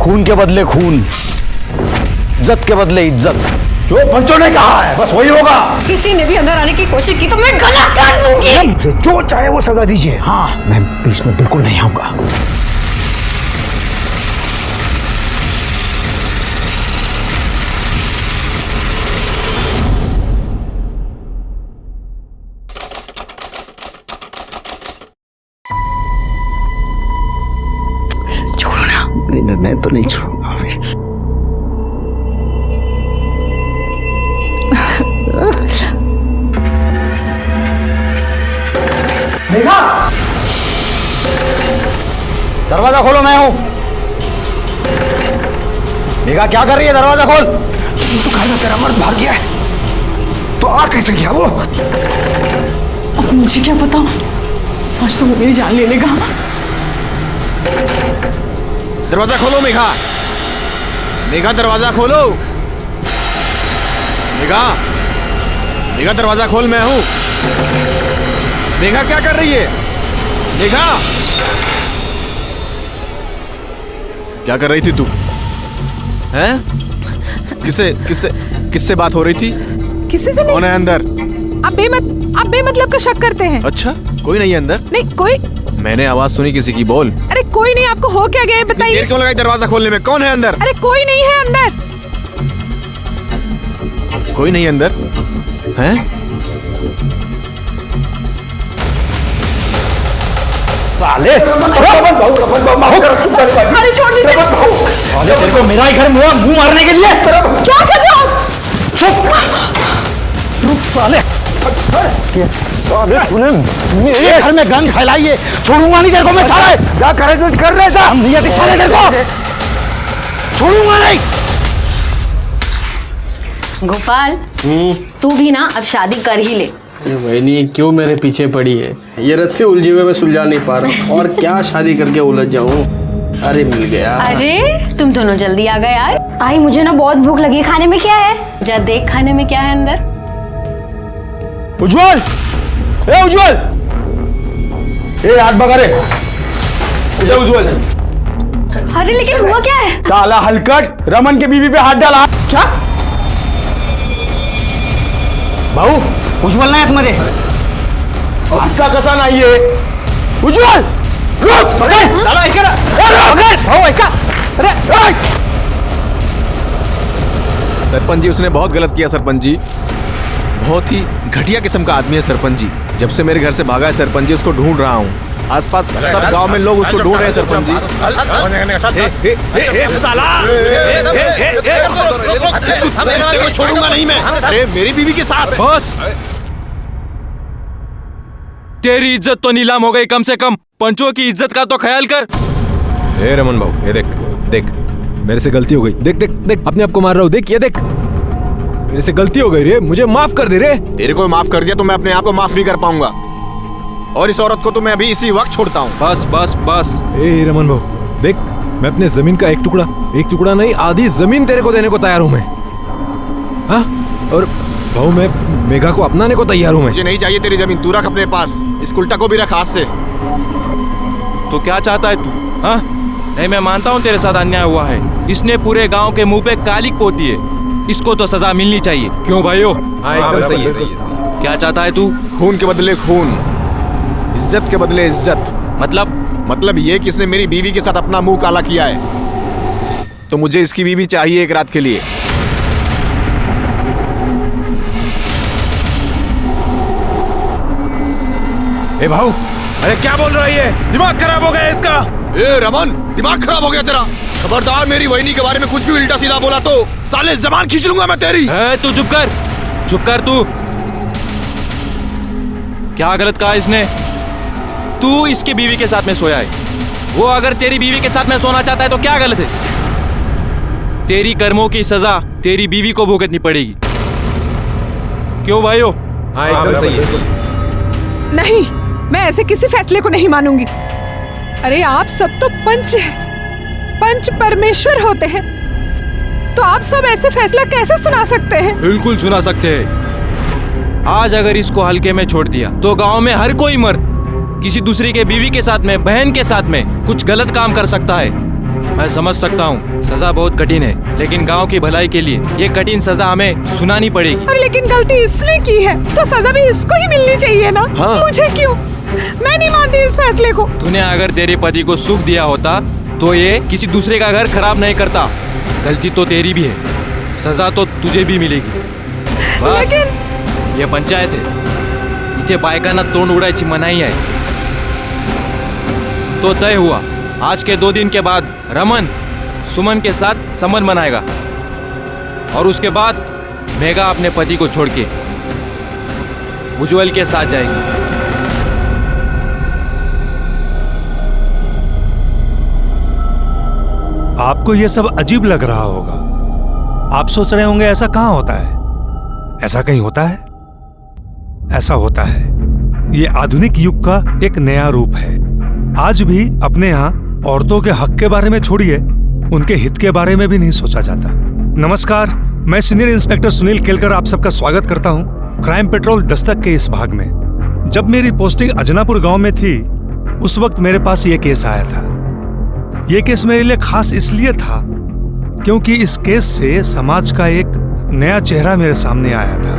खून के बदले खून, इज्जत के बदले इज्जत। जो पंचों ने कहा है बस वही होगा। किसी ने भी अंदर आने की कोशिश की तो मैं गला काट दूंगी। जो चाहे वो सजा दीजिए। हाँ, मैं बीच में बिल्कुल नहीं आऊंगा। छोड़ो ना। नहीं, मैं तो नहीं छोड़ूंगा फिर। मेघा, दरवाजा खोलो, मैं हूं। मेघा क्या कर रही है? दरवाजा खोल। तो कहा था तेरा मर्द भाग गया है, तो आ कैसे गया वो? अब मुझे क्या पता, आज तो वो मेरी जान ले लेगा। दरवाजा खोलो मेघा, मेघा दरवाजा खोलो। मेघा, मेघा दरवाजा खोल, मैं हूं। मेघा क्या कर रही है? मेघा क्या कर रही थी तू? हैं? किससे बात हो रही थी? किसी से नहीं। कौन है अंदर? आप बेमतलब का शक करते हैं। अच्छा, कोई नहीं है अंदर? नहीं कोई। मैंने आवाज सुनी किसी की, बोल। अरे कोई नहीं, आपको हो क्या गया बताइए। देर क्यों लगाई दरवाजा खोलने में? कौन है अंदर? अरे कोई नहीं है अंदर। कोई नहीं अंदर हैं? साले, अरे छोड़ दीजिए। साले तेरे को मेरा ही घर मुंह मारने के लिए। क्या कर रहे हो? चुप, रुक साले। साले तूने मेरे घर में गन फैलाई है, छोड़ूंगा नहीं तेरे को मैं। साले जा कर रहे जा। हम नहीं आती साले, तेरे को छोड़ूंगा नहीं। गोपाल, तू भी ना अब शादी कर ही ले। वही क्यों मेरे पीछे पड़ी है? ये रस्से उलझे हुए मैं सुलझा नहीं पा रहा, और क्या शादी करके उलझ जाऊं। अरे मिल गया। अरे तुम दोनों जल्दी आ गए यार। आई मुझे ना बहुत भूख लगी है, खाने में क्या है? जा देख खाने में क्या है अंदर। उज्जवल, ए उज्जवल, ए हाथ बगा रे। उज्जवल, अरे लेकिन हुआ क्या है? साला हलकट रमन के बीवी पे हाथ डाला। क्या भाऊ? उज्जवल नाही आतमध्ये, असा कसा नाहीये? उज्जवल रुक, पकड त्याला, ऐका ना, पकड भाऊ, ऐका। अरे सरपंच जी, उसने बहुत गलत किया सरपंच जी। बहुत ही घटिया किस्म का आदमी है सरपंच जी। जब से मेरे घर से भागा है सरपंच जी, उसको ढूंढ रहा हूँ। आसपास सब गांव में लोग उसको ढूंढ रहे हैं सरपंच जी। इसको छोड़ूंगा नहीं मैं। अरे मेरी बीवी के साथ। बस, तेरी इज्जत तो नीलाम हो गई, कम से कम पंचों की इज्जत का तो ख्याल कर। हे रमन भाऊ, ये देख देख, मेरे से गलती हो गई। देख देख देख, अपने आप को मार रहा हूँ। देख ये देख, मेरे से गलती हो गई रे, मुझे माफ कर दे रे। तेरे को माफ कर दिया तो मैं अपने आप को माफ नहीं कर पाऊंगा, और इस औरत को तो मैं अभी इसी वक्त छोड़ता हूँ। बस बस बस। ए रमन भाऊ देख, मैं अपने जमीन का एक टुकड़ा नहीं, आधी जमीन तेरे को देने को तैयार हूँ मैं। हाँ, और भाऊ मैं मेघा को अपनाने को तैयार हूँ मैं। मुझे नहीं चाहिए तेरी जमीन, तू रख अपने पास। इस उल्टा को भी रख हाथ से। तो क्या चाहता है तू? हाँ, नहीं मैं मानता हूँ तेरे साथ अन्याय हुआ है। इसने पूरे गांव के मुंह पे कालिक पोती है, इसको तो सजा मिलनी चाहिए। क्यों भाइयों? हाँ एकदम सही है। क्या चाहता है तू? खून के बदले खून, इज्जत के बदले इज्जत। मतलब ये कि इसने मेरी बीवी के साथ अपना मुंह काला किया है, तो मुझे इसकी बीवी चाहिए एक रात के लिए। ए भाऊ, अरे क्या बोल रहा है? दिमाग खराब हो गया इसका। ए रमन, दिमाग खराब हो गया तेरा? खबरदार मेरी वहिनी के बारे में कुछ भी उल्टा सीधा बोला तो साले जबान खींच लूंगा मैं तेरी। तू चुप कर तू। क्या गलत कहा इसने? तू इसकी बीवी के साथ में सोया है, वो अगर तेरी बीवी के साथ में सोना चाहता है तो क्या गलत है? तेरी कर्मों की सजा तेरी बीवी को भुगतनी पड़ेगी। क्यों भाइयों? हाँ एकदम सही है। नहीं, मैं ऐसे किसी फैसले को नहीं मानूंगी। अरे आप सब तो पंच परमेश्वर होते हैं, तो आप सब ऐसे फैसला कैसे सुना सकते हैं? बिल्कुल सुना सकते हैं। आज अगर इसको हल्के में छोड़ दिया तो गांव में हर कोई मर्द किसी दूसरी के बीवी के साथ में, बहन के साथ में कुछ गलत काम कर सकता है। मैं समझ सकता हूँ सजा बहुत कठिन है, लेकिन गांव की भलाई के लिए ये कठिन सजा हमें सुनानी पड़ेगी। अरे लेकिन गलती इसने की है तो सजा भी इसको ही मिलनी चाहिए ना। हाँ। मुझे क्यों? मैं नहीं मानती इस फैसले को। तूने अगर तेरे पति को सुख दिया होता तो ये किसी दूसरे का घर खराब नहीं करता। गलती तो तेरी भी है, सजा तो तुझे भी मिलेगी। बस ये पंचायत है, इथे बायकांना तोंड उडायची मनाई है। तो तय हुआ, आज के 2 दिन के बाद रमन सुमन के साथ संबंध बनाएगा और उसके बाद मेघा अपने पति को छोड़ के उज्जवल के साथ जाएगी। आपको यह सब अजीब लग रहा होगा। आप सोच रहे होंगे ऐसा कहां होता है? ऐसा कहीं होता है? ऐसा होता है। ये आधुनिक युग का एक नया रूप है। आज भी अपने यहाँ औरतों के हक के बारे में छोड़िए, उनके हित के बारे में भी नहीं सोचा जाता। नमस्कार, मैं सीनियर इंस्पेक्टर सुनील केलकर आप सबका स्वागत करता हूँ क्राइम पेट्रोल दस्तक के इस भाग में। जब मेरी पोस्टिंग अजनापुर गांव में थी, उस वक्त मेरे पास ये केस आया था। ये केस मेरे लिए खास इसलिए था क्योंकि इस केस से समाज का एक नया चेहरा मेरे सामने आया था,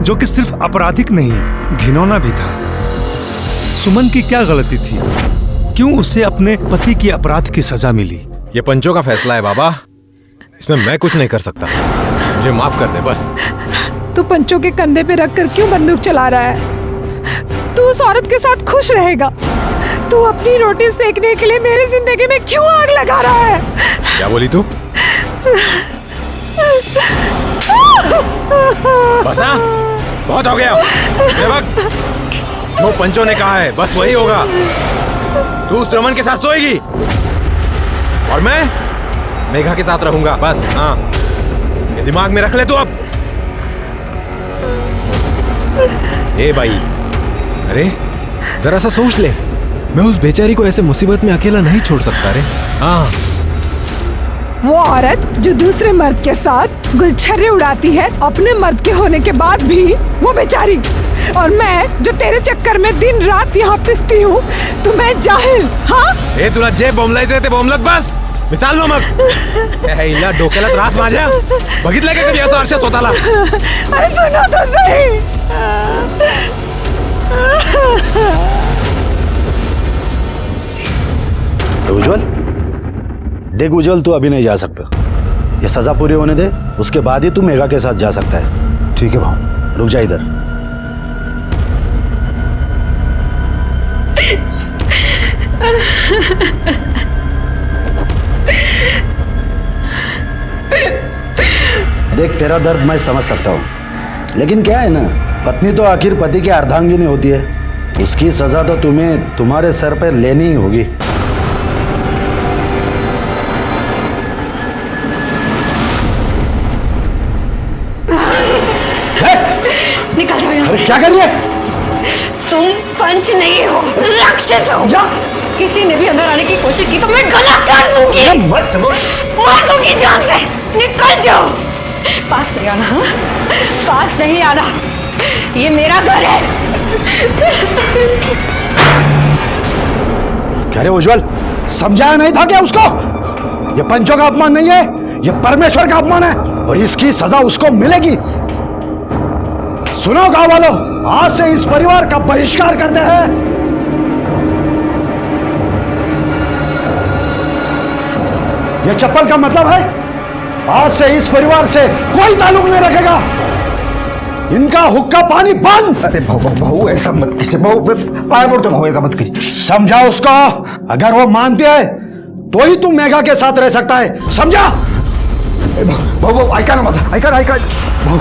जो कि सिर्फ आपराधिक नहीं, घिनौना भी था। सुमन की क्या गलती थी? क्यों उसे अपने पति की अपराध की सजा मिली? ये पंचों का फैसला है बाबा, इसमें मैं कुछ नहीं कर सकता। मुझे माफ कर दे बस। तू पंचों के कंधे पे रखकर क्यों बंदूक चला रहा है? तू उस औरत के साथ खुश रहेगा? तू अपनी रोटी सेकने के लिए मेरी जिंदगी में क्यों आग लगा रहा है? क्या बोली तू? बस हाँ, बहुत हो गया। जो पंचों ने कहा है बस वही होगा। तू उस रमन के साथ सोएगी और मैं मेघा के साथ रहूंगा, बस। हाँ, ये दिमाग में रख ले तू अब। ए भाई, अरे जरा सा सोच ले, मैं उस बेचारी को ऐसे मुसीबत में अकेला नहीं छोड़ सकता रे। हाँ, वो औरत जो दूसरे मर्द के साथ गुलछर्रे उड़ाती है अपने मर्द के होने के बाद भी, वो बेचारी। और मैं जो तेरे चक्कर में दिन रात यहाँ पिसती हूँ, तो मैं जाहिल। हाँ, ए तुला जे बोंबलायचे ते बोंबलत बस, मिसाल नो मग। हिला डोक्याला त्रास माझ्या, बघितलंय का कधी असं आरशात स्वतःला? अरे सुनो तो सही। उज्जवल, देख उज्जवल, तू अभी नहीं जा सकता। ये सजा पूरी होने दे, उसके बाद ही तू मेघा के साथ जा सकता है। ठीक है भाऊ, रुक जा इधर। देख, तेरा दर्द मैं समझ सकता हूँ, लेकिन क्या है ना, पत्नी तो आखिर पति की अर्धांगिनी होती है। उसकी सजा तो तुम्हें तुम्हारे सर पर लेनी ही होगी। निकल जाओ यहाँ अरे से। क्या कर रही है? तुम पंच नहीं हो, राक्षस हो। किसी ने भी अंदर आने की कोशिश की तो मैं गला काट दूंगी, मार दूंगी जान से। निकल जाओ, पास नहीं आना। हाँ? पास नहीं आना, ये मेरा घर है। क्या रे उज्जवल, समझाया नहीं था क्या उसको? ये पंचों का अपमान नहीं है, ये परमेश्वर का अपमान है और इसकी सजा उसको मिलेगी। सुनो गांव वालों, आज से इस परिवार का बहिष्कार करते हैं। यह चप्पल का मतलब है, आज से इस परिवार से कोई ताल्लुक नहीं रखेगा। इनका हुक्का पानी बंद। अरे भाऊ ऐसा मत किसी भाऊ, पाया बोलते भाऊ ऐसा मत की। समझा उसको? अगर वो मानती है तो ही तुम मेघा के साथ रह सकता है, समझा? भाऊ ऐका ना माझा, ऐका भाऊ,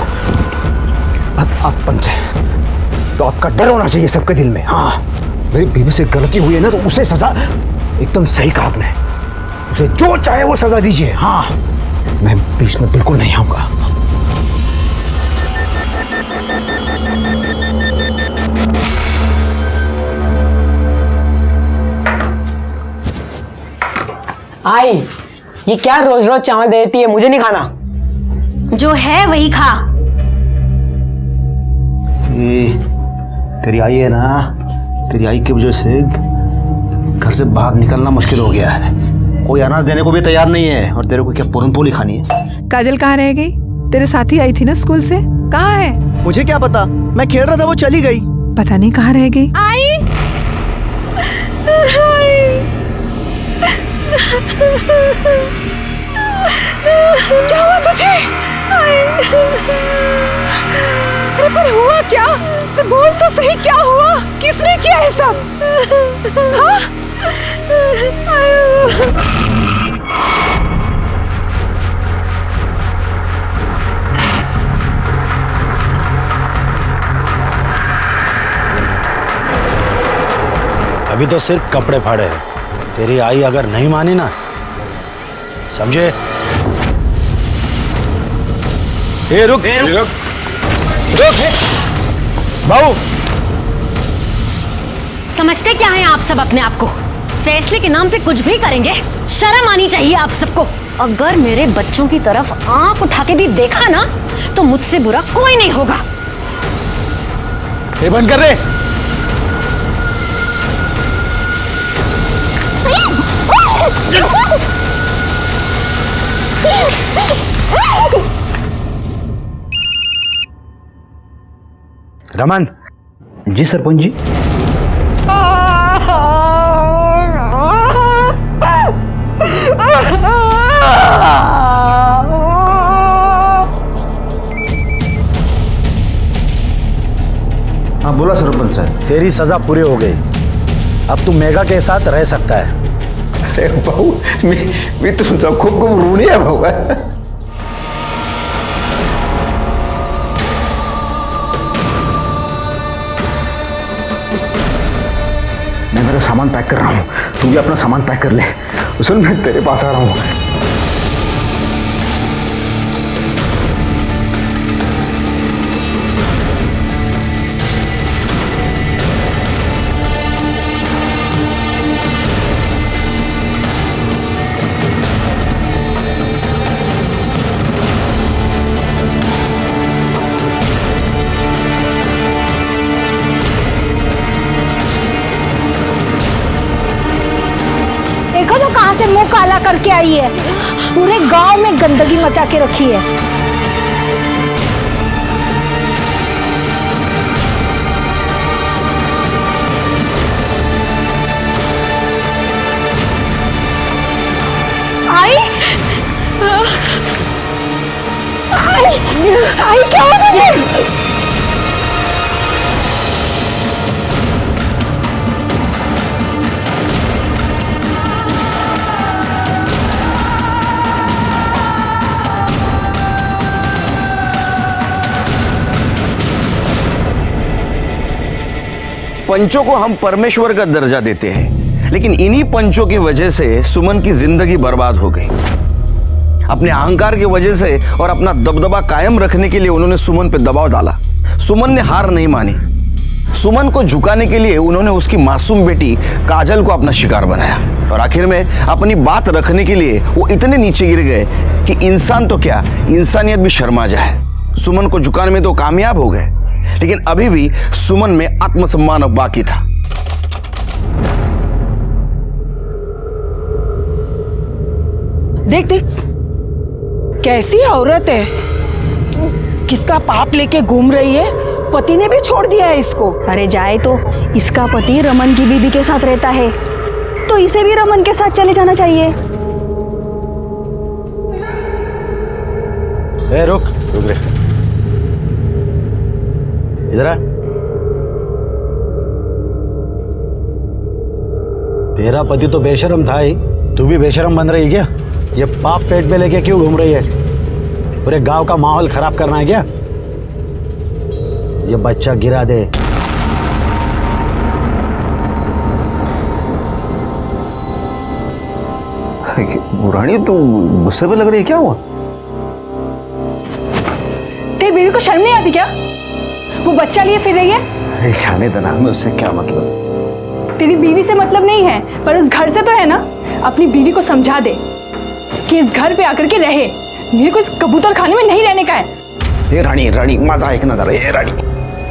आप पंच है तो आपका डर होना चाहिए सबके दिल में। हाँ, मेरी बीवी से गलती हुई है ना, तो उसे सजा, एकदम सही कहा आपने, उसे जो चाहे वो सजा दीजिए। हाँ, मैं बीच में बिल्कुल नहीं आऊंगा। आई, ये क्या रोज रोज चावल देती है? मुझे नहीं खाना। जो है वही खा। तेरी आई है ना, तेरी आई की वजह से घर से बाहर निकलना मुश्किल हो गया है। कोई अनाज देने को भी तैयार नहीं है। और तेरे को क्या पूरन पोली खानी है? काजल कहाँ रह गई? तेरे साथी आई थी ना स्कूल से, कहाँ है? मुझे क्या पता, मैं खेल रहा था, वो चली गई। पता नहीं कहाँ रह गई। आई क्या हुआ तुझे? अरे पर हुआ क्या? बोल तो सही, क्या हुआ? किसने किया है सब? हाँ? अभी तो सिर्फ कपड़े फाड़े हैं। तेरी आई अगर नहीं मानी ना, समझे? रुक भाऊ। समझते क्या हैं आप सब अपने आप को? फैसले के नाम पे कुछ भी करेंगे? शर्म आनी चाहिए आप सबको। अगर मेरे बच्चों की तरफ आंख उठा के भी देखा ना तो मुझसे बुरा कोई नहीं होगा। ये बंद कर रहे। रमन जी। सरपंच जी, हाँ बोला सरपंच साहब। तेरी सजा पूरी हो गई। अब तू मेघा के साथ रह सकता है। अरे भाऊ, मी तुमचा खूप खूप ऋणी आहे भाऊ। मैं मेरा सामान पैक कर रहा हूँ, तू भी अपना सामान पैक कर ले। सुन, मैं तेरे पास आ रहा हूँ। देखो तो कहां से मुंह काला करके आई है। पूरे गांव में गंदगी मचा के रखी है। आई क्या हुआ तुझे? पंचों को हम परमेश्वर का दर्जा देते हैं, लेकिन इन्हीं पंचों की वजह से सुमन की जिंदगी बर्बाद हो गई। अपने अहंकार की वजह से और अपना दबदबा कायम रखने के लिए उन्होंने सुमन पे दबाव डाला। सुमन ने हार नहीं मानी। सुमन को झुकाने के लिए उन्होंने उसकी मासूम बेटी काजल को अपना शिकार बनाया और आखिर में अपनी बात रखने के लिए वो इतने नीचे गिर गए कि इंसान तो क्या, इंसानियत भी शर्मा जाए। सुमन को झुकाने में तो कामयाब हो गए, लेकिन अभी भी सुमन में आत्मसम्मान बाकी था। देख देख कैसी औरत है, किसका पाप लेके घूम रही है। पति ने भी छोड़ दिया है इसको। अरे जाए तो, इसका पति रमन की बीवी के साथ रहता है तो इसे भी रमन के साथ चले जाना चाहिए। रुक रे, इधर आ। तेरा पति तो बेशरम था ही, तू भी बेशरम बन रही है क्या? ये पाप पेट पे लेके क्यों घूम रही है? पूरे गांव का माहौल खराब करना है क्या? ये बच्चा गिरा दे। रानी तू गुस्से पे लग रही है, क्या हुआ? तेरी बीवी को शर्म नहीं आती क्या? वो बच्चा लिए फिर रही है। अरे जाने देना, हमें उससे क्या मतलब। तेरी बीवी से मतलब नहीं है, पर उस घर से तो है ना। अपनी बीवी को समझा दे कि इस घर पे आकर के रहे। मेरे को इस कबूतर खाने में नहीं रहने का है। ये रानी रानी मजा एक नजर है। ये रानी,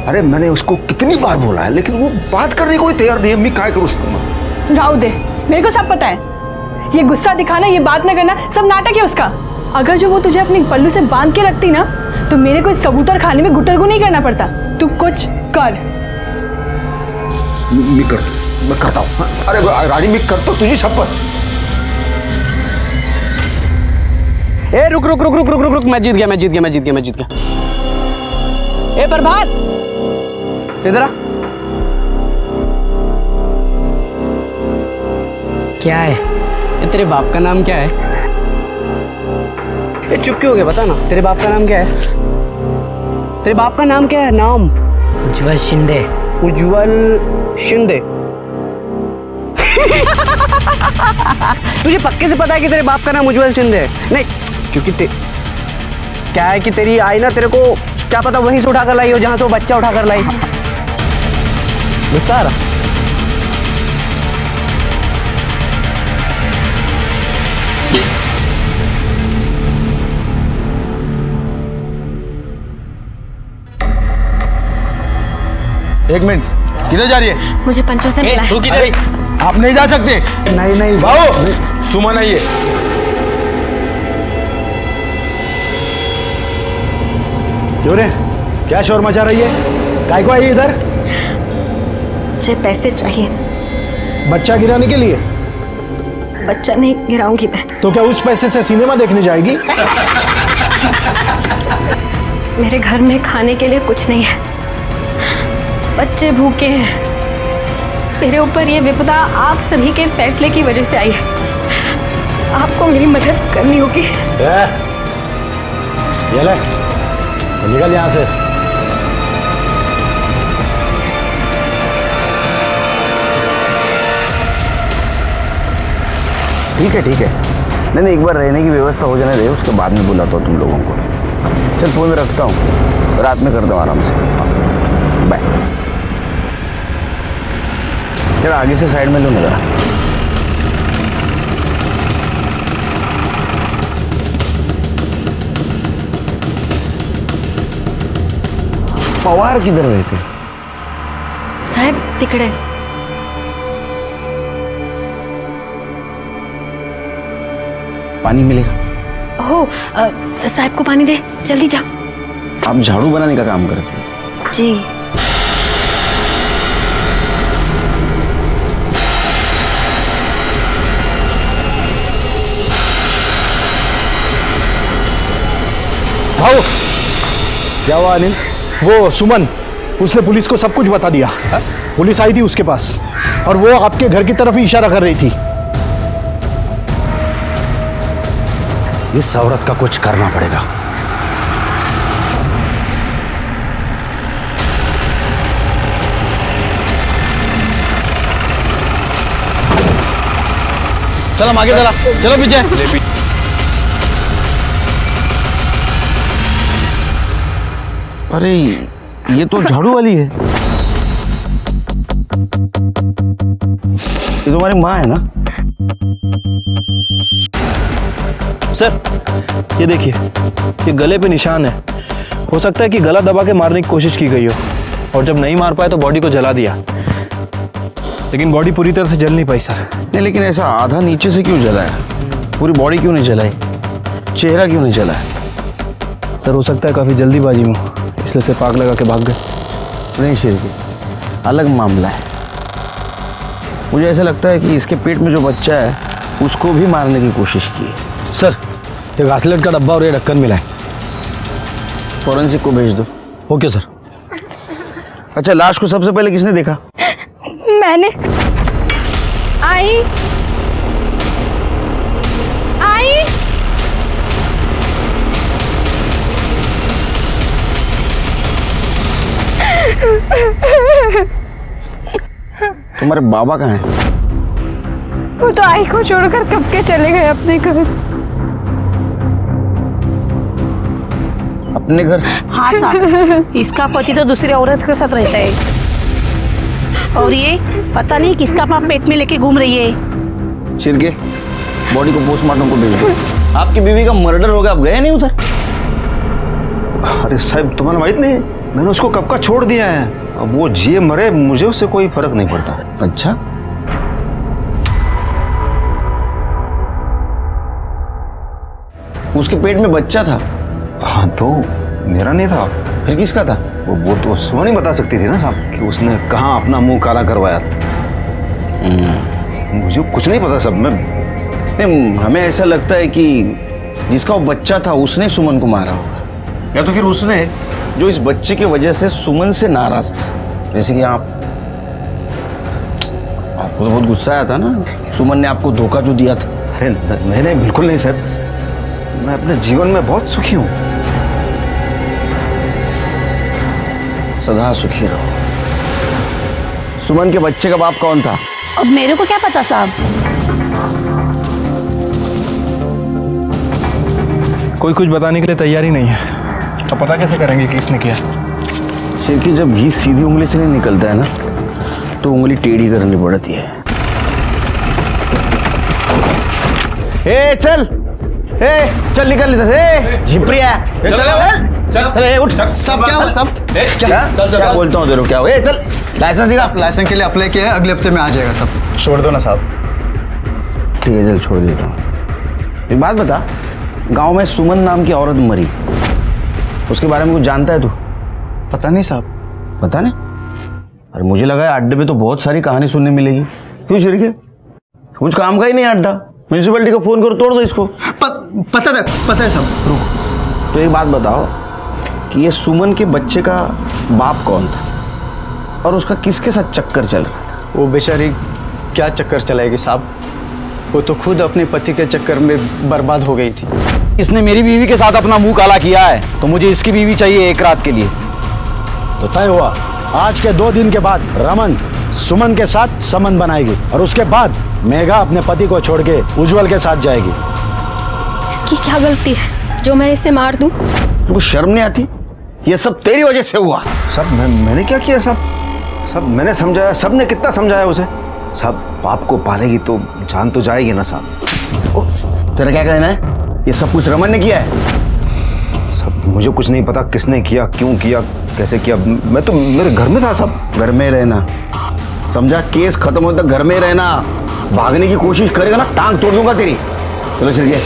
अरे मैंने उसको कितनी बार बोला है, लेकिन वो बात करने को तैयार नहीं है। मैं क्या करूं उसको? राव दे, मेरे को सब पता है। ये गुस्सा दिखाना, ये बात न करना सब नाटक है उसका। अगर जो वो तुझे अपनी पल्लू से बांध के रखती ना तो मेरे को इस कबूतर खाने में गुटरगु नहीं करना पड़ता। तू कुछ कर। मैं करता हूँ। अरे रानी मैं करता हूँ, तुझी शपथ। ए रुक रुक रुक रुक रुक रुक रुक, मैं जीत गया मैं जीत गया मैं जीत गया मैं जीत गया। ए प्रभात इधर आ। क्या है? ए तेरे बाप का नाम क्या है? ए चुप क्यों हो गया, बता ना, तेरे बाप का नाम क्या है? तेरे बाप का नाम क्या है? नाम? उज्जवल शिंदे। उज्जवल शिंदे। तुझे पक्के से पता है कि तेरे बाप का नाम उज्जवल शिंदे है? नहीं, क्योंकि क्या है कि तेरी आई ना, तेरे को क्या पता वहीं से उठाकर लाई हो जहां से वो बच्चा उठाकर लाई। गुस्सा आ रहा? एक मिनट, किधर जा रही है? मुझे पंचों से मिला है। तू किधर? आप नहीं जा सकते। नहीं नहीं बाबू, सुमन आई है। क्यों रे, क्या शोर मचा रही है? काय को आई इधर? मुझे पैसे चाहिए। बच्चा गिराने के लिए? बच्चा नहीं गिराऊंगी मैं। तो क्या उस पैसे से सिनेमा देखने जाएगी? मेरे घर में खाने के लिए कुछ नहीं है, बच्चे भूखे हैं। मेरे ऊपर ये विपदा आप सभी के फैसले की वजह से आई है। आपको मेरी मदद करनी होगी। ये ले, निकल यहां से। ठीक है ठीक है, नहीं एक बार रहने की व्यवस्था हो जाने दे, उसके बाद में बुलाता हूँ तुम लोगों को। चल फोन रखता हूँ, रात में करता हूँ आराम से। बाय। चल आगे से साइड में लो नजर। पवार किधर रहते? साहब तिकडे। पानी मिलेगा? हो साहब को पानी दे, जल्दी जा। आप झाड़ू बनाने का काम करते हैं? जी। भाऊ, क्या हुआ अनिल? वो सुमन, उसने पुलिस को सब कुछ बता दिया। पुलिस आई थी उसके पास और वो आपके घर की तरफ ही इशारा कर रही थी। इस औरत का कुछ करना पड़ेगा। चलो हम आगे चला, चलो पीछे। अरे ये तो झाड़ू वाली है। ये तुम्हारी माँ है ना? सर ये देखिए, ये गले पे निशान है। हो सकता है कि गला दबा के मारने की कोशिश की गई हो और जब नहीं मार पाए तो बॉडी को जला दिया, लेकिन बॉडी पूरी तरह से जल नहीं पाई सर। नहीं लेकिन ऐसा आधा नीचे से क्यों जला है? पूरी बॉडी क्यों नहीं जलाई? चेहरा क्यों नहीं जला है? सर हो सकता है काफ़ी जल्दीबाजी में, इसलिए सिर्फ आग लगा के भाग गए। नहीं शिरकी, अलग मामला है। मुझे ऐसा लगता है कि इसके पेट में जो बच्चा है उसको भी मारने की कोशिश की है। सर ये घासलेट का डब्बा और ये ढक्कन मिला है, फॉरेंसिक को भेज दो। Okay sir. अच्छा लाश को सबसे पहले किसने देखा? मैंने। आई आई तुम्हारे बाबा कहाँ हैं? वो तो आई को छोड़कर कब के चले गए अपने घर। अपने घर? हाँ साहब, इसका पति तो दूसरी औरत के साथ रहता है और ये पता नहीं किसका पाप पेट में लेके घूम रही है। शिरके, बॉडी को पोस्टमार्टम को भेज दो। आपकी बीवी का मर्डर हो गया, आप गए नहीं उधर? अरे साहब तुम्हारा माहित नहीं, मैंने उसको कब का छोड़ दिया है। अब वो जिए मरे मुझे उससे कोई फर्क नहीं पड़ता। अच्छा, उसके पेट में बच्चा था। हाँ तो मेरा नहीं था। फिर किसका था? वो तो सुमन ही बता सकती थी ना साहब कि उसने कहाँ अपना मुंह काला करवाया था। मुझे कुछ नहीं पता सब। नहीं, हमें ऐसा लगता है कि जिसका वो बच्चा था उसने सुमन को मारा होगा, या तो फिर उसने जो इस बच्चे की वजह से सुमन से नाराज था। जैसे कि आपको तो बहुत गुस्सा आया था ना, सुमन ने आपको धोखा जो दिया था। अरे नहीं, बिल्कुल नहीं सर, मैं अपने जीवन में बहुत सुखी हूँ। सदा सुखी रहो। सुमन के बच्चे का बाप कौन था? अब मेरे को क्या पता साहब। कोई कुछ बताने के लिए तैयार ही नहीं है। अब पता कैसे करेंगे कि किसने किया? सिर की जब घी सीधी उंगली से नहीं निकलता है ना, तो उंगली टेढ़ी करनी पड़ती है। चल चल निकल इधर से, झिपरिया। चल उठ। सब क्या हुआ? सब क्या बोलता हूँ तेरे को? क्या हुआ? चल लाइसेंस दिखा। लाइसेंस के लिए अप्लाई किया है, अगले हफ्ते में आ जाएगा सब। छोड़ दो ना साहब। ठीक है चल छोड़ देता हूँ। एक बात बता, गांव में सुमन नाम की औरत मरी, उसके बारे में कुछ जानता है तू? पता नहीं साहब। पता नहीं? अरे मुझे लगा है अड्डे पे तो बहुत सारी कहानी सुनने मिलेगी। क्यों शिरके? कुछ काम का ही नहीं अड्डा। म्यूनसिपैलिटी को फोन करो, तोड़ दो इसको। पता है साहब। रुक, तो एक बात बताओ कि ये सुमन के बच्चे का बाप कौन था और उसका किसके साथ चक्कर चल रहा था? वो बेचारी क्या चक्कर चलाएगी साहब, वो तो खुद अपने पति के चक्कर में बर्बाद हो गई थी। इसने मेरी बीवी के साथ अपना मुंह काला किया है, तो मुझे इसकी बीवी चाहिए एक रात के लिए। तो तय हुआ, आज के 2 दिन के बाद रमन सुमन के साथ संबंध बनाएगी और उसके बाद मेघा अपने पति को छोड़ के उज्जवल के साथ जाएगी। इसकी क्या गलती है जो मैं इसे मार दूं? तुमको शर्म नहीं आती? ये सब तेरी वजह से हुआ। सब मैंने क्या किया साहब? सब मैंने समझाया, सबने कितना समझाया उसे। साहब बाप को पालेगी तो जान तो जाएगी ना साहब। तेरा क्या कहना है? ये सब कुछ रमन ने किया है? सब मुझे कुछ नहीं पता किसने किया, क्यों किया, कैसे किया। मैं तो मेरे घर में था साहब। घर में रहना समझा? केस खत्म होने तक घर में रहना। भागने की कोशिश करेगा ना, टांग तोड़ दूंगा तेरी। चलो चलिए।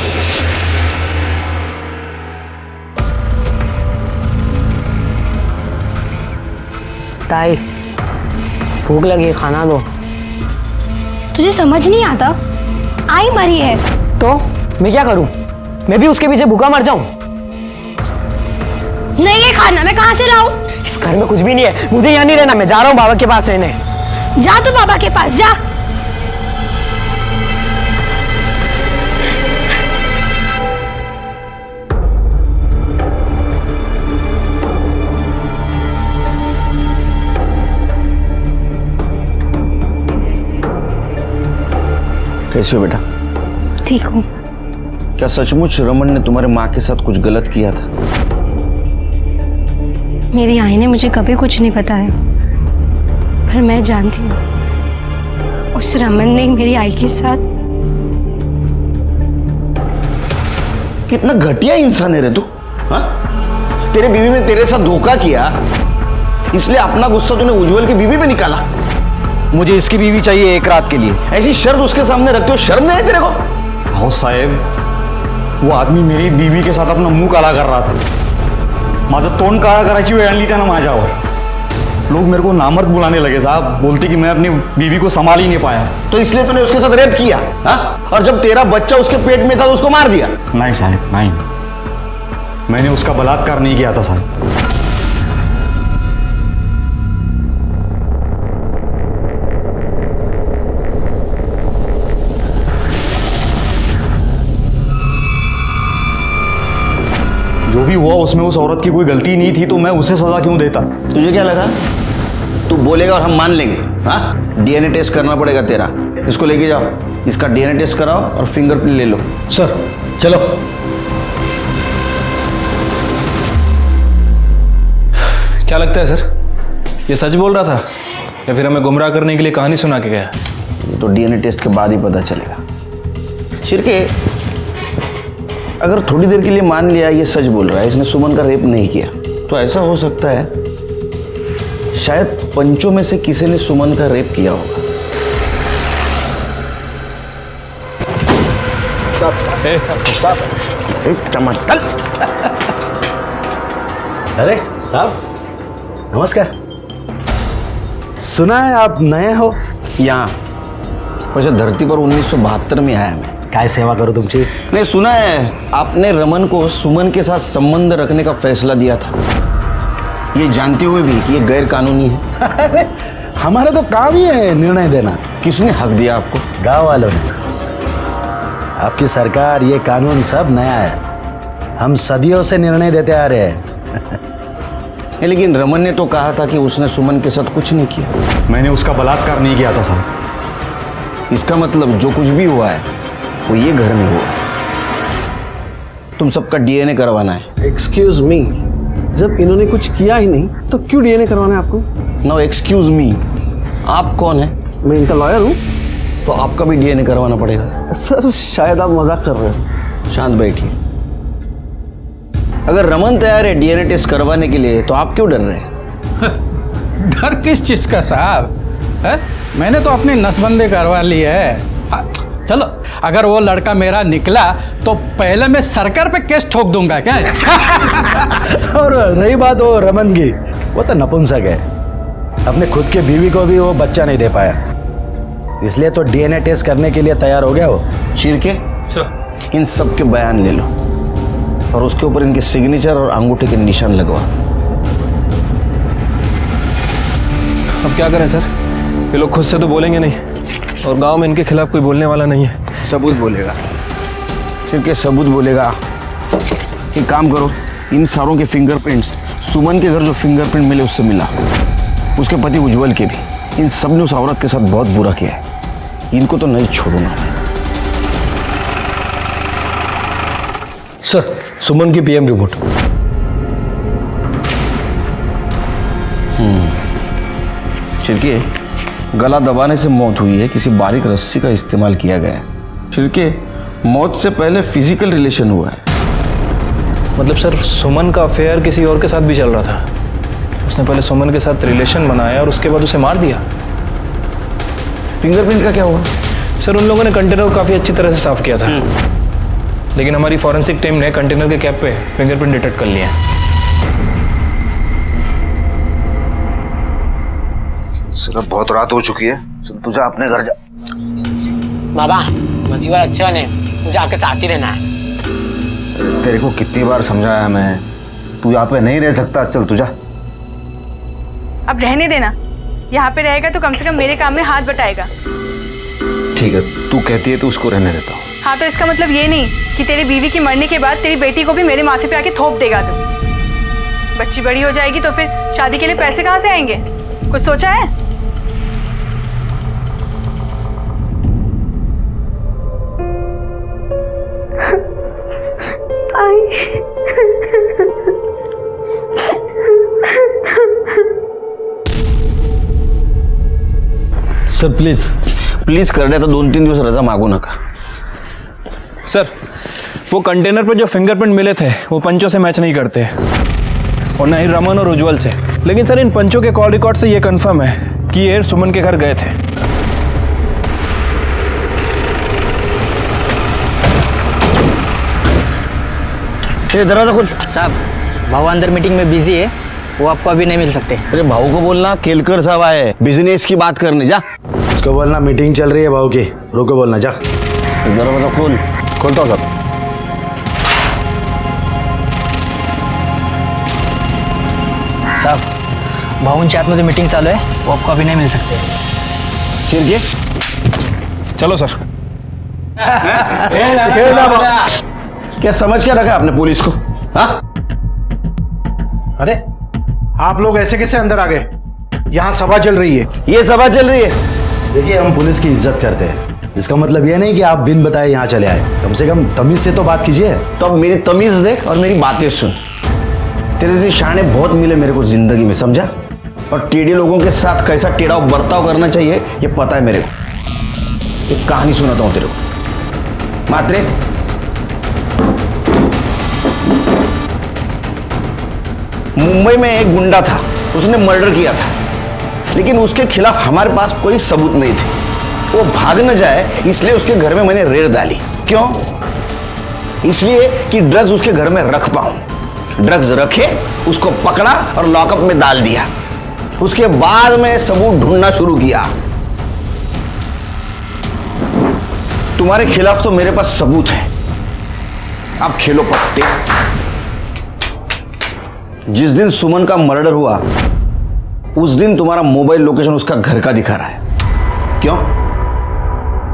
ताई भूख लगी है, खाना दो। तुझे समझ नहीं आता? आई मरी है तो मैं क्या करूं? मैं भी उसके पीछे भूखा मर जाऊं? नहीं है खाना, मैं कहां से लाऊं? इस घर में कुछ भी नहीं है, मुझे यहाँ नहीं रहना। मैं जा रहा हूँ बाबा के पास रहने। जा तू बाबा के पास जा। कैसे हो बेटा? ठीक हूँ। क्या सचमुच रमन ने तुम्हारे माँ के साथ कुछ गलत किया था? मेरी आई ने मुझे कभी कुछ नहीं बताया, पर मैं जानती हूँ उस रमन ने मेरी आई के साथ। कितना घटिया इंसान है रे तू। हाँ? तेरे बीवी ने तेरे साथ धोखा किया, इसलिए अपना गुस्सा तूने उज्जवल की बीवी पे निकाला। मुझे इसकी बीवी चाहिए एक रात के लिए। ऐसी शर्त उसके सामने रखते हो, शर्म नहीं है तेरे को? हाँ साहेब, वो आदमी मेरी बीवी के साथ अपना मुंह काला कर रहा था। माझं तोंड काळा करायची वेळ आणली त्यानं माझ्यावर। लोग मेरे को नामर्द बुलाने लगे साहब, बोलते कि मैं अपनी बीवी को संभाल ही नहीं पाया। तो इसलिए तूने उसके साथ रेप किया? हाँ? और जब तेरा बच्चा उसके पेट में था तो उसको मार दिया? नहीं साहब, नहीं, मैंने उसका बलात्कार नहीं किया था साहब। जो भी हुआ उसमें उस औरत की कोई गलती नहीं थी, तो मैं उसे सजा क्यों देता? तुझे क्या लगा तू बोलेगा और हम मान लेंगे? हाँ, डीएनए टेस्ट करना पड़ेगा तेरा। इसको लेके जाओ, इसका डीएनए टेस्ट कराओ और फिंगरप्रिंट ले लो। सर चलो। क्या लगता है सर, ये सच बोल रहा था या फिर हमें गुमराह करने के लिए कहानी सुना के गया? तो डीएनए टेस्ट के बाद ही पता चलेगा। शिरके, अगर थोड़ी देर के लिए मान लिया ये सच बोल रहा है, इसने सुमन का रेप नहीं किया, तो ऐसा हो सकता है शायद पंचों में से किसी ने सुमन का रेप किया होगा। साहब एक चमत्कार। अरे साहब नमस्कार। सुना है आप नए हो यहाँ वैसे धरती पर 1972 में आया मैं। काय सेवा करूं तुमची? नहीं, सुना है आपने रमन को सुमन के साथ संबंध रखने का फैसला दिया था, ये जानते हुए भी कि ये गैर कानूनी है। हमारा तो काम ही है निर्णय देना। किसने हक दिया आपको? गांव वालों ने। आपकी सरकार, ये कानून सब नया है, हम सदियों से निर्णय देते आ रहे हैं। लेकिन रमन ने तो कहा था कि उसने सुमन के साथ कुछ नहीं किया। मैंने उसका बलात्कार नहीं किया था साहब। इसका मतलब जो कुछ भी हुआ है वो ये घर में हुआ। तुम सबका डीएनए करवाना है। एक्सक्यूज मी, जब इन्होंने कुछ किया ही नहीं तो क्यों डीएनए करवाना है आपको? नो एक्सक्यूज मी, आप कौन है? मैं इनका लॉयर हूँ। तो आपका भी डीएनए करवाना पड़ेगा। सर शायद आप मजाक कर रहे हो। शांत बैठिए। अगर रमन तैयार है डीएनए टेस्ट करवाने के लिए तो आप क्यों डर रहे हैं? डर किस चीज का साहब है? मैंने तो अपनी नसबंदी करवा ली है। चलो, अगर वो लड़का मेरा निकला तो पहले मैं सरकार पे केस ठोक दूंगा क्या? और रही बात वो रमन की, वो तो नपुंसक है, अपने खुद के बीवी को भी वो बच्चा नहीं दे पाया, इसलिए तो डीएनए टेस्ट करने के लिए तैयार हो गया वो। शिरके, इन सब के बयान ले लो और उसके ऊपर इनके सिग्नेचर और अंगूठे के निशान लगवा। अब क्या करें सर? ये लोग खुद से तो बोलेंगे नहीं और गांव में इनके खिलाफ कोई बोलने वाला नहीं है। सबूत बोलेगा। शिरके सबूत बोलेगा। एक काम करो, इन सारों के फिंगरप्रिंट्स सुमन के घर जो फिंगरप्रिंट मिले उससे मिला, उसके पति उज्जवल के भी। इन सब ने उस औरत के साथ बहुत बुरा किया है, इनको तो नहीं छोड़ूंगा मैं। सर, सुमन की पीएम रिपोर्ट। छिड़के, गला दबाने से मौत हुई है, किसी बारीक रस्सी का इस्तेमाल किया गया है। छिड़के, मौत से पहले फिजिकल रिलेशन हुआ है। मतलब सर, सुमन का अफेयर किसी और के साथ भी चल रहा था। उसने पहले सुमन के साथ रिलेशन बनाया और उसके बाद उसे मार दिया। फिंगरप्रिंट का क्या हुआ? सर, उन लोगों ने कंटेनर को काफ़ी अच्छी तरह से साफ किया था, लेकिन हमारी फॉरेंसिक टीम ने कंटेनर के कैप पे फिंगरप्रिंट डिटेक्ट कर लिए हैं। सिर्फ बहुत रात हो चुकी है, चल तू जा अपने घर जा। बाबा, मजीवा अच्छा ने मुझे आके साथ ही रहना है। तेरे को कितनी बार समझाया मैं, तू यहाँ पे नहीं रह सकता, चल तू जा। अब रहने देना, यहाँ पे रहेगा तो कम से कम मेरे काम में हाथ बटाएगा। ठीक है, तू कहती है तो उसको रहने देता हूँ। हाँ, तो इसका मतलब ये नहीं कि तेरी बीवी की मरने के बाद तेरी बेटी को भी मेरे माथे पे आके थोप देगा तू। बच्ची बड़ी हो जाएगी तो फिर शादी के लिए पैसे कहाँ से आएंगे? कुछ सोचा है? सर प्लीज प्लीज कर दे, तो 2-3 दिवस रजा मागू नका। सर, वो कंटेनर पर जो फिंगरप्रिंट मिले थे वो पंचों से मैच नहीं करते और ना ही रमन और उज्जवल से। लेकिन सर, इन पंचों के कॉल रिकॉर्ड से ये कंफर्म है कि ये सुमन के घर गए थे। दरवाजा खोल। साहब, भाऊ अंदर मीटिंग में बिजी है, वो आपको अभी नहीं मिल सकते। अरे भाऊ को बोलना केलकर साहब आए बिजनेस की बात करने, जा। इसको बोलना मीटिंग चल रही है भाऊ की, रुको बोलना, जा। दरवाजा खोल। खोलता हूँ साहब। साहब, भाऊंच्या आतमध्ये मीटिंग चालू है, वो आपको अभी नहीं मिल सकते। शिरके, चलो सर। क्या समझ क्या रखा आपने पुलिस को? हाँ? अरे आप लोग ऐसे कैसे अंदर आ गए? यहाँ सभा चल रही है। ये सभा चल रही है। देखिए, हम पुलिस की इज्जत करते हैं, इसका मतलब ये नहीं कि आप बिन बताए यहाँ चले आए। कम से कम तमीज से तो बात कीजिए। तो अब मेरी तमीज देख और मेरी बातें सुन। तेरे से शाने बहुत मिले मेरे को जिंदगी में, समझा? और टेढ़े लोगों के साथ कैसा टेढ़ा बर्ताव करना चाहिए ये पता है मेरे को। एक कहानी सुनाता हूँ तेरे को। मात्रे, मुंबई में एक गुंडा था, उसने मर्डर किया था, लेकिन उसके खिलाफ हमारे पास कोई सबूत नहीं थे। वो भाग न जाए इसलिए उसके घर में मैंने रेड डाली। क्यों? इसलिए कि ड्रग्स उसके घर में रख पाऊं। ड्रग्स रखे, उसको पकड़ा और लॉकअप में डाल दिया। उसके बाद में सबूत ढूंढना शुरू किया। तुम्हारे खिलाफ तो मेरे पास सबूत है। अब खेलो पत्ते। जिस दिन सुमन का मर्डर हुआ उस दिन तुम्हारा मोबाइल लोकेशन उसका घर का दिखा रहा है। क्यों?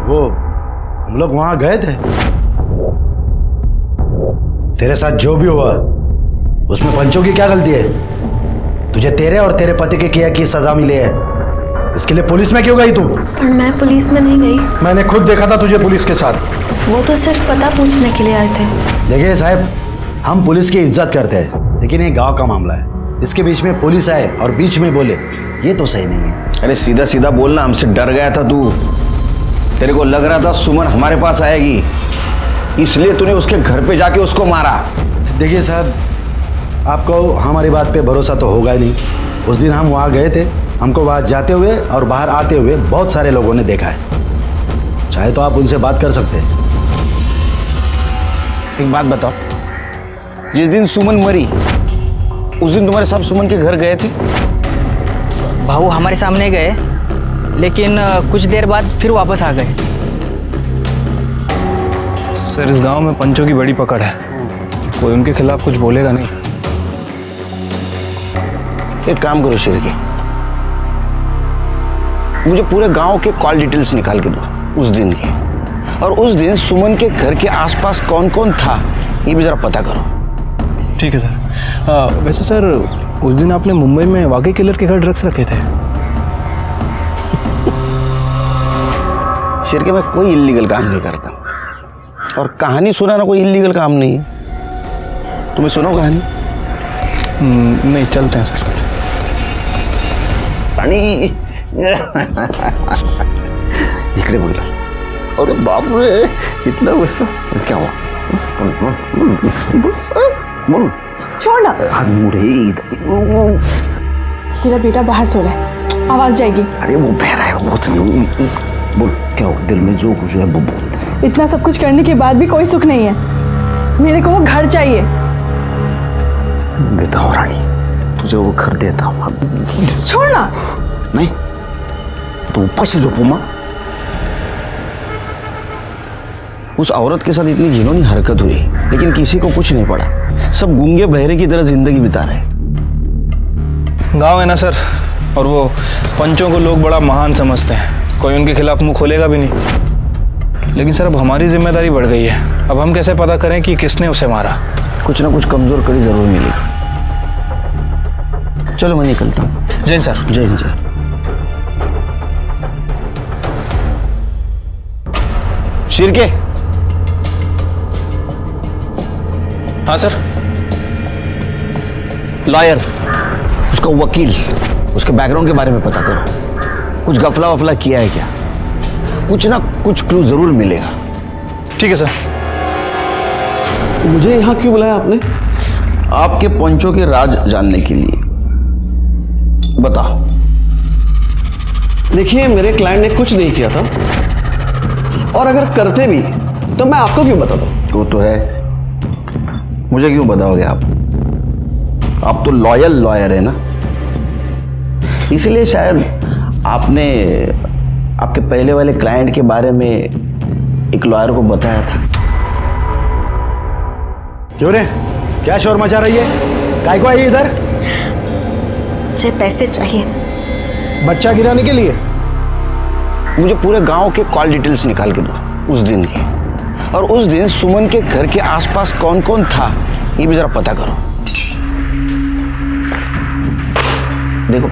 वो हम लोग वहां गए थे। तेरे साथ जो भी हुआ उसमें पंचों की क्या गलती है? तुझे तेरे और तेरे पति के किया की सजा मिली है, इसके लिए पुलिस में क्यों गई तू? पर मैं पुलिस में नहीं गई। मैंने खुद देखा था तुझे पुलिस के साथ। वो तो सिर्फ पता पूछने के लिए आए थे। देखिए साहब, हम पुलिस की इज्जत करते हैं, लेकिन ये गांव का मामला है। इसके बीच में पुलिस आए और बीच में बोले, ये तो सही नहीं है। अरे सीधा सीधा बोलना। हमसे डर गया था तू। तेरे को लग रहा था सुमन हमारे पास आएगी, इसलिए तूने उसके घर पे जाके उसको मारा। देखिए साहब, आपको हमारी बात पे भरोसा तो होगा ही नहीं। उस दिन हम वहाँ गए थे, हमको वहाँ जाते हुए और बाहर आते हुए बहुत सारे लोगों ने देखा है। चाहे तो आप उनसे बात कर सकते हैं। एक बात बताओ, जिस दिन सुमन मरी उस दिन तुम्हारे साहब सुमन के घर गए थे? भाऊ हमारे सामने गए, लेकिन कुछ देर बाद फिर वापस आ गए। सर इस गांव में पंचों की बड़ी पकड़ है, कोई उनके खिलाफ कुछ बोलेगा नहीं। एक काम करो शिरके, मुझे पूरे गांव के कॉल डिटेल्स निकाल के दो उस दिन के, और उस दिन सुमन के घर के आसपास कौन कौन था ये भी जरा पता करो। ठीक है सर। वैसे सर उस दिन आपने मुंबई में वाकई किलर के घर ड्रग्स रखे थे? शिरके मैं कोई इल्लीगल काम नहीं करता, और कहानी सुनाना कोई इल्लीगल काम नहीं है। तुम्हें सुनो कहानी? नहीं, चलते हैं सर। पानी इकडे बोला। अरे बाप रे, इतना गुस्सा क्या हुआ? बोल। छोड़ ना। हाथ मुड़े इधर। तेरा बेटा बाहर सो रहा है, आवाज जाएगी। अरे वो बह रहा है, बहुत बोल क्या हुआ? दिल में जो कुछ है वो बोल। इतना सब कुछ करने के बाद भी कोई सुख नहीं है। मेरे को वो घर चाहिए। देता हूँ रानी, तुझे वो घर देता हूँ। छोड़ ना। नहीं तो ऊपर से झोंपू माँ। उस औरत के साथ इतनी घिनौनी हरकत हुई, लेकिन किसी को कुछ नहीं पड़ा। सब गूंगे बहरे की तरह जिंदगी बिता रहे। गांव है ना सर, और वो पंचों को लोग बड़ा महान समझते हैं, कोई उनके खिलाफ मुंह खोलेगा भी नहीं। लेकिन सर अब हमारी जिम्मेदारी बढ़ गई है। अब हम कैसे पता करें कि किसने उसे मारा? कुछ ना कुछ कमजोर कड़ी जरूर मिलेगी। चलो मैं निकलता हूँ। जय हिंद सर। जय हिंद। जय शिरके। हाँ सर। लॉयर, उसका वकील, उसके बैकग्राउंड के बारे में पता करो। कुछ गफला वफला किया है क्या? कुछ ना कुछ क्लू जरूर मिलेगा। ठीक है सर। मुझे यहाँ क्यों बुलाया आपने? आपके पंचों के राज जानने के लिए। बताओ। देखिए, मेरे क्लाइंट ने कुछ नहीं किया था, और अगर करते भी तो मैं आपको क्यों बताता? वो तो है, मुझे क्यों बताओगे आप? आप तो लॉयल लॉयर है ना, इसलिए शायद आपने आपके पहले वाले क्लाइंट के बारे में एक लॉयर को बताया था। क्यों रे, क्या शोर मचा रही है? काय को आई इधर? मुझे पैसे चाहिए। बच्चा गिराने के लिए? मुझे पूरे गांव के कॉल डिटेल्स निकाल के दो उस दिन के, और उस दिन सुमन के घर के आसपास कौन कौन था ये भी जरा पता करो। देखो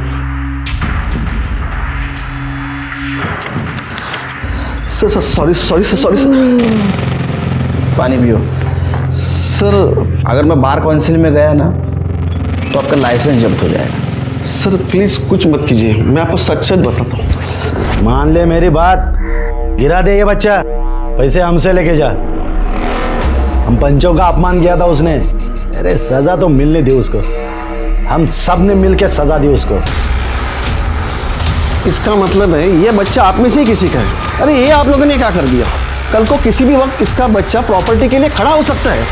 सर, सॉरी। पानी पियो। सर अगर मैं बार काउंसिल में गया ना तो आपका लाइसेंस जब्त हो जाएगा। सर प्लीज कुछ मत कीजिए, मैं आपको सच सच बताता हूँ। मान ले मेरी बात, गिरा दे ये बच्चा, पैसे हमसे लेके जा। हम पंचों का अपमान किया था उसने, अरे सजा तो मिलनी थी उसको। हम सब ने मिलकर सजा दी उसको। इसका मतलब है ये बच्चा आप में से ही किसी का है। अरे ये आप लोगों ने क्या कर दिया? कल को किसी भी वक्त इसका बच्चा प्रॉपर्टी के लिए खड़ा हो सकता है।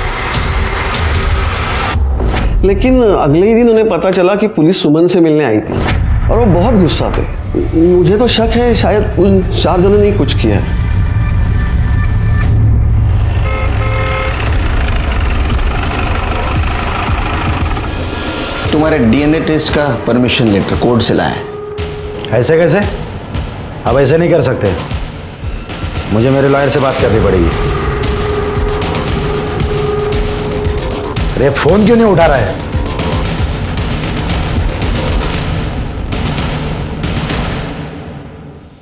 लेकिन अगले ही दिन उन्हें पता चला कि पुलिस सुमन से मिलने आई थी और वो बहुत गुस्सा थे। मुझे तो शक है शायद उन 4 जनों ने ही कुछ किया है। तुम्हारे डीएनए टेस्ट का परमिशन लेटर कोर्ट से लाया है। ऐसे कैसे? अब ऐसे नहीं कर सकते, मुझे मेरे लॉयर से बात करनी पड़ेगी। अरे फोन क्यों नहीं उठा रहा है?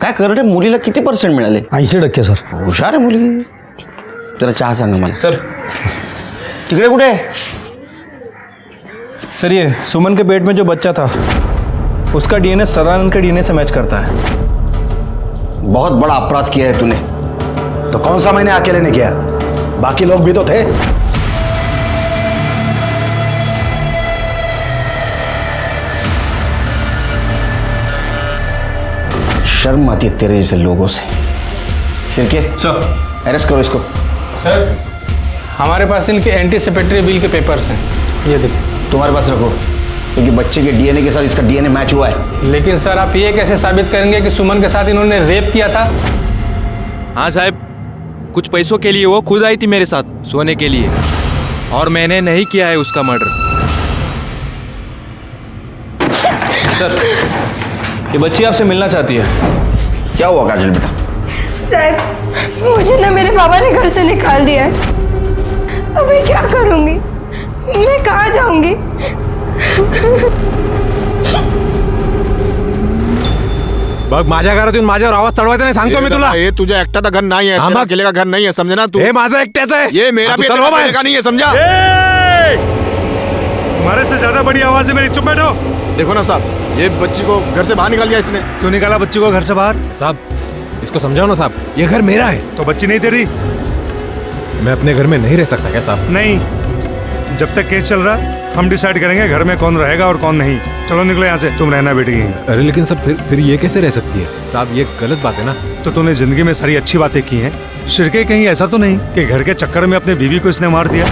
काय करते मुलीला किती % मिळाले? 80% सर. हुशार आहे मुली. जरा चहा सांगा मला. सर तिकडे कुठे? सर ये सुमन के पेट में जो बच्चा था उसका डीएनए सदानंद के डीएनए से मैच करता है। बहुत बड़ा अपराध किया है तूने। तो कौन सा मैंने अकेले ने किया? बाकी लोग भी तो थे। शर्म आती है तेरे जैसे लोगों से। सिरके सर अरेस्ट करो इसको। सर हमारे पास इनके एंटीसिपेटरी बिल के पेपर्स हैं, ये देखिए। तुम्हारे पास रखो, क्योंकि बच्चे के डीएनए के साथ इसका डीएनए मैच हुआ है। लेकिन सर आप ये कैसे साबित करेंगे कि सुमन के साथ इन्होंने रेप किया था? हाँ साहब, कुछ पैसों के लिए वो खुद आई थी मेरे साथ सोने के लिए, और मैंने नहीं किया है उसका मर्डर। सर ये बच्ची आपसे मिलना चाहती है। क्या हुआ काजल बेटा? साहब मुझे ना मेरे बाबा ने घर से निकाल दिया है। अब मैं क्या करूंगी? मैं कहाँ जाऊंगी? बघ माझ्या घरात येऊन माझ्यावर आवाज चढवायचा नाही सांगतो मी तुला. ये तुझ्या एकट्याचा घर नाही आहे, तेरा अकेले का घर नहीं है, समझे ना तू? हे माझा एकट्याचा आहे. ये मेरा भी तेरा अकेले का नहीं है, समझा? तुम्हारे से ज्यादा बड़ी आवाज है मेरी, चुप बैठो। देखो ना साहब, ये बच्ची को घर से बाहर निकाल दिया इसने। क्यों निकाला बच्ची को घर से बाहर? साहब इसको समझाओ ना साहब, ये घर मेरा है। तो बच्ची नहीं तेरी? मैं अपने घर में नहीं रह सकता क्या साहब? नहीं, जब तक केस चल रहा हम डिसाइड करेंगे घर में कौन रहेगा और कौन नहीं। चलो निकलो यहाँ से, तुम रहना बेटी यहीं। अरे लेकिन सब फिर ये कैसे रह सकती है साहब? ये गलत बात है ना। तो तूने जिंदगी में सारी अच्छी बातें की हैं, शिरके कहीं ऐसा तो नहीं कि घर के चक्कर में अपने बीवी को इसने मार दिया?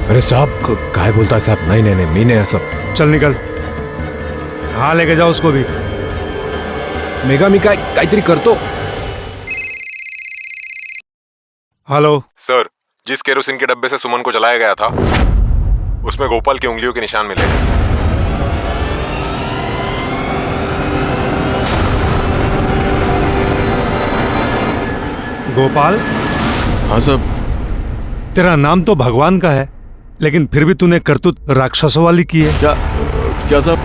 अरे साहब काय बोलता है साहब? नहीं नहीं नहीं, मी नहीं सब। चल निकल, हाँ लेके जाओ उसको भी। मेगा मी काहीतरी करतो। हेलो सर, जिस केरोसिन के डब्बे से सुमन को जलाया गया था उसमें गोपाल की उंगलियों के निशान मिले। गोपाल? हाँ साहब। तेरा नाम तो भगवान का है, लेकिन फिर भी तूने करतूत राक्षसों वाली की है। क्या साहब?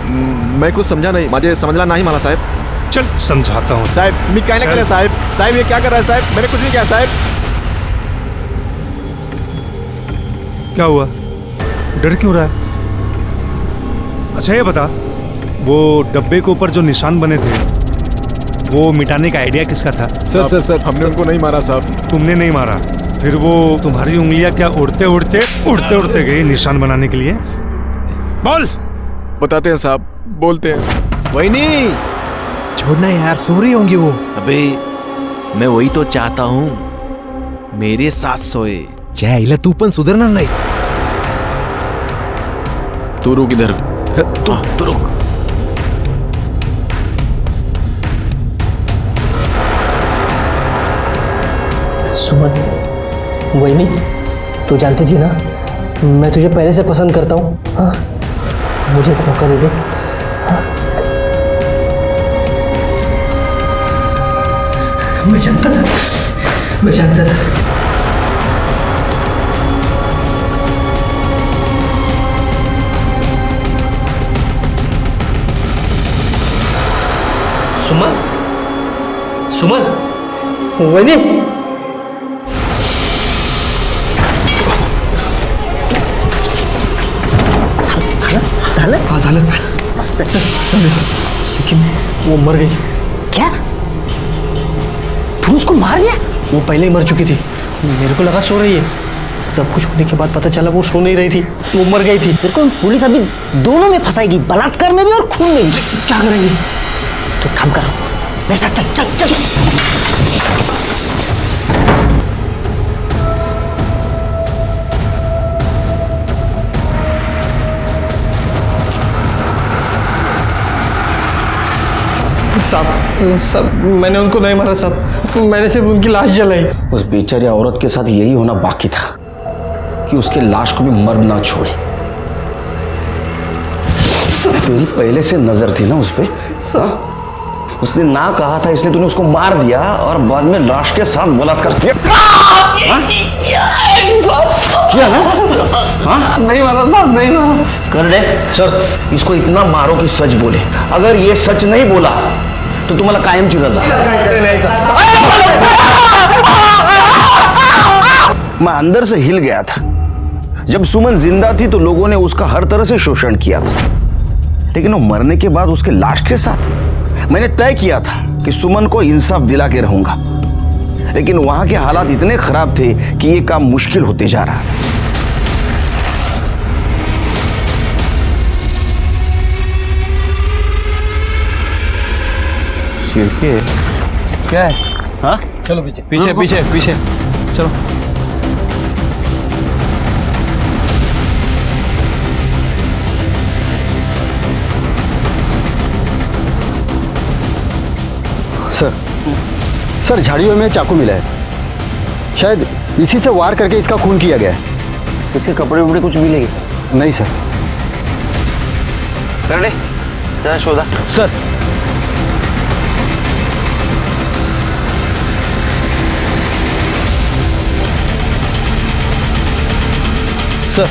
मैं कुछ समझा नहीं, मुझे समझना नहीं माना साहब। चल समझाता हूँ साहब। मैं क्या नहीं कर रहा साहब? साहब ये क्या कर रहा है साहब? मैंने कुछ नहीं किया साहब। क्या हुआ, डर क्यों रहा है? अच्छा ये बता, वो डब्बे के ऊपर जो निशान बने थे वो मिटाने का आइडिया किसका था? सर हमने उनको नहीं मारा साहब। तुमने नहीं मारा? फिर वो तुम्हारी उंगलियां क्या उड़ते उड़ते गई निशान बनाने के लिए? बोल। बताते हैं साहब, बोलते हैं। वही नहीं, छोड़ना यार, सो रही होंगी वो। अबे मैं वही तो चाहता हूँ, मेरे साथ सोए। जायला तू पण सुधारणार नाही। तू रुक इधर। तू रुक। सुमन, वही नहीं, तू जानती थी ना मैं तुझे पहले से पसंद करता हूँ। हाँ, मुझे एक मौका दे दे। हाँ? मैं जानता था। सुमन, वही झालं? हाँ झालं। लेकिन वो मर गई। क्या? तूने उसको मार दिया? वो पहले ही मर चुकी थी, मेरे को लगा सो रही है। सब कुछ होने के बाद पता चला वो सो नहीं रही थी, वो मर गई थी। तेरे को पुलिस अभी दोनों में फंसाएगी, बलात्कार में भी और खून में भी। क्या करेंगे? तो काम करो, मेरे साथ चल चल चल। साहब मैंने उनको नहीं मारा साहब, मैंने सिर्फ उनकी लाश जलाई। उस बेचारी औरत के साथ यही होना बाकी था कि उसके लाश को भी मर्द ना छोड़े। तेरी पहले से नजर थी ना उस पे, उसने ना कहा था इसलिए तूने उसको मार दिया और बाद में लाश के साथ बलात्कार किया। किया ना? हाँ? नहीं मारा साहब, नहीं मारा। कर दे सर, इसको इतना मारो कि सच बोले। अगर ये सच नहीं बोला तो तुम्हाला कायमची रजा। मैं अंदर से हिल गया था। जब सुमन जिंदा थी तो लोगों ने उसका हर तरह से शोषण किया था, लेकिन वो मरने के बाद उसके लाश के साथ मैंने तय किया था कि सुमन को इंसाफ दिला के रहूंगा, लेकिन वहां के हालात इतने खराब थे कि ये काम मुश्किल होते जा रहा था। सिर पे क्या है? हाँ, चलो पीछे पीछे पीछे पीछे चलो। सर झाड़ियों में चाकू मिला है, शायद इसी से वार करके इसका खून किया गया है। इसके कपड़े उपड़े कुछ मिलेंगे? नहीं सर। कर ले जरा शोधा। सर सर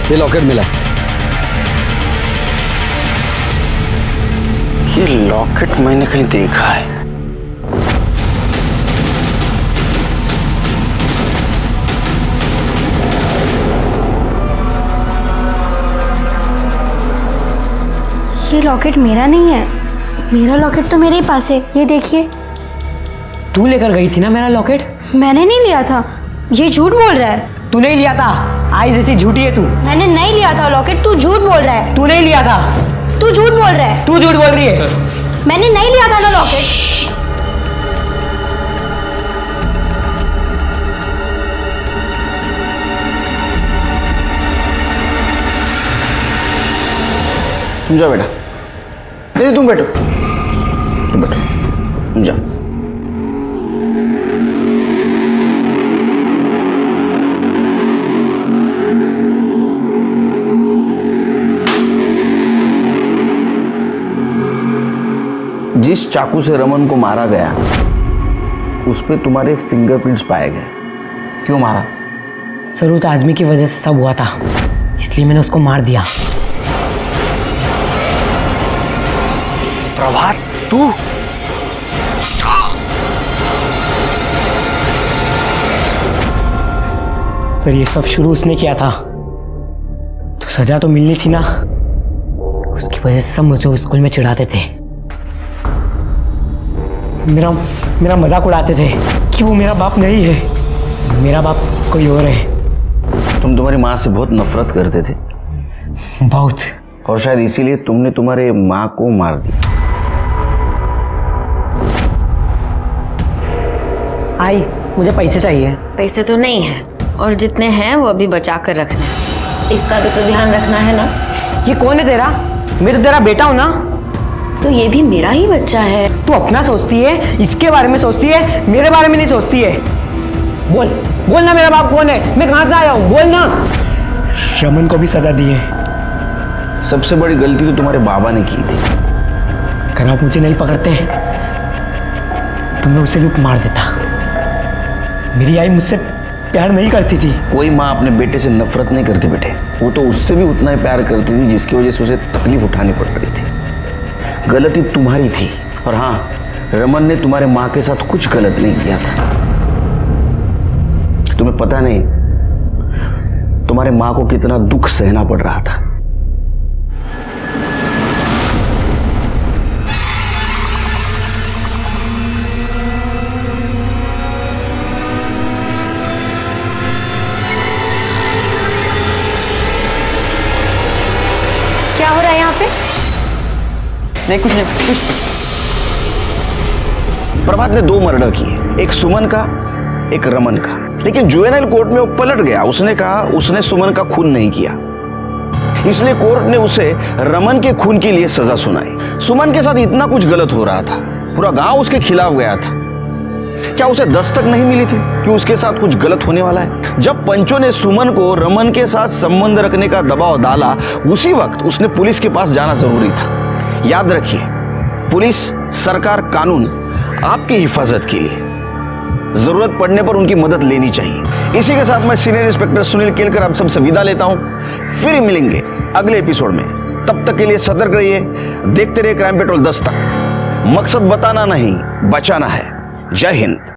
ये लॉकेट मिला है। ये लॉकेट मैंने कहीं देखा है। ये लॉकेट मेरा नहीं है, मेरा लॉकेट तो मेरे ही पास है। ये देखिए। तू लेकर गई थी ना मेरा लॉकेट? मैंने नहीं लिया था, ये झूठ बोल रहा है। तू नहीं लिया था, आई जैसी झूठी है तू। मैंने नहीं लिया था लॉकेट, तू झूठ बोल रहा है। तू नहीं लिया था, तू झूठ बोल रहा है। तू झूठ बोल रही है। मैंने नहीं लिया था ना लॉकेट। तुम जाओ बेटा, नहीं तुम बैठो, तुम बैठो, तुम जाओ। जिस चाकू से रमन को मारा गया उस पे तुम्हारे फिंगरप्रिंट्स पाए गए। क्यों मारा? सर उस आदमी की वजह से सब हुआ था, इसलिए मैंने उसको मार दिया। प्रभात तू? सर ये सब शुरू उसने किया था, तो सजा तो मिलनी थी ना। उसकी वजह से सब मुझे स्कूल में चिढ़ाते थे, मेरा मजाक उड़ाते थे कि वो मेरा बाप नहीं है, मेरा बाप कोई और है। तुम तुम्हारी माँ से बहुत नफरत करते थे? बहुत। और शायद इसीलिए तुमने तुम्हारे माँ को मार दिया। आई मुझे पैसे चाहिए। पैसे तो नहीं है, और जितने हैं वो अभी बचा कर रखना है। इसका भी तो ध्यान रखना है ना। ये कौन है तेरा? मैं तो तेरा बेटा हूँ ना। तो ये भी मेरा ही बच्चा है। तू अपना सोचती है, इसके बारे में सोचती है, मेरे बारे में नहीं सोचती है। बोल बोल ना मेरा बाप कौन है, मैं कहाँ से आया हूँ, बोल ना। रमन को भी सजा दी है। सबसे बड़ी गलती तो तुम्हारे बाबा ने की थी। अगर आप मुझे नहीं पकड़ते तो मैं उसे भी मार देता। मेरी आई मुझसे प्यार नहीं करती थी। कोई माँ अपने बेटे से नफरत नहीं करती बेटे, वो तो उससे भी उतना ही प्यार करती थी जिसकी वजह से उसे तकलीफ उठानी पड़ रही थी। गलती तुम्हारी थी, और हाँ रमन ने तुम्हारे माँ के साथ कुछ गलत नहीं किया था। तुम्हें पता नहीं तुम्हारे माँ को कितना दुख सहना पड़ रहा था। क्या हो रहा है यहाँ पे? नहीं कुछ नहीं, कुछ। प्रभात ने 2 मर्डर किए, एक सुमन का एक रमन का, लेकिन जुवेनाइल कोर्ट में वो पलट गया। उसने कहा उसने सुमन का खून नहीं किया। इसलिए कोर्ट ने उसे रमन के खून के लिए सजा सुनाई। सुमन के साथ इतना कुछ गलत हो रहा था, पूरा गांव उसके खिलाफ गया था। क्या उसे दस्तक नहीं मिली थी कि उसके साथ कुछ गलत होने वाला है? जब पंचों ने सुमन को रमन के साथ संबंध रखने का दबाव डाला, उसी वक्त उसने पुलिस के पास जाना जरूरी था। याद रखिए, पुलिस, सरकार, कानून आपकी हिफाजत के लिए, जरूरत पड़ने पर उनकी मदद लेनी चाहिए। इसी के साथ मैं सीनियर इंस्पेक्टर सुनील केलकर आप सबसे विदा लेता हूं। फिर मिलेंगे अगले एपिसोड में। तब तक के लिए सतर्क रहिए, देखते रहिए क्राइम पेट्रोल 10 तक। मकसद बताना नहीं, बचाना है। जय हिंद।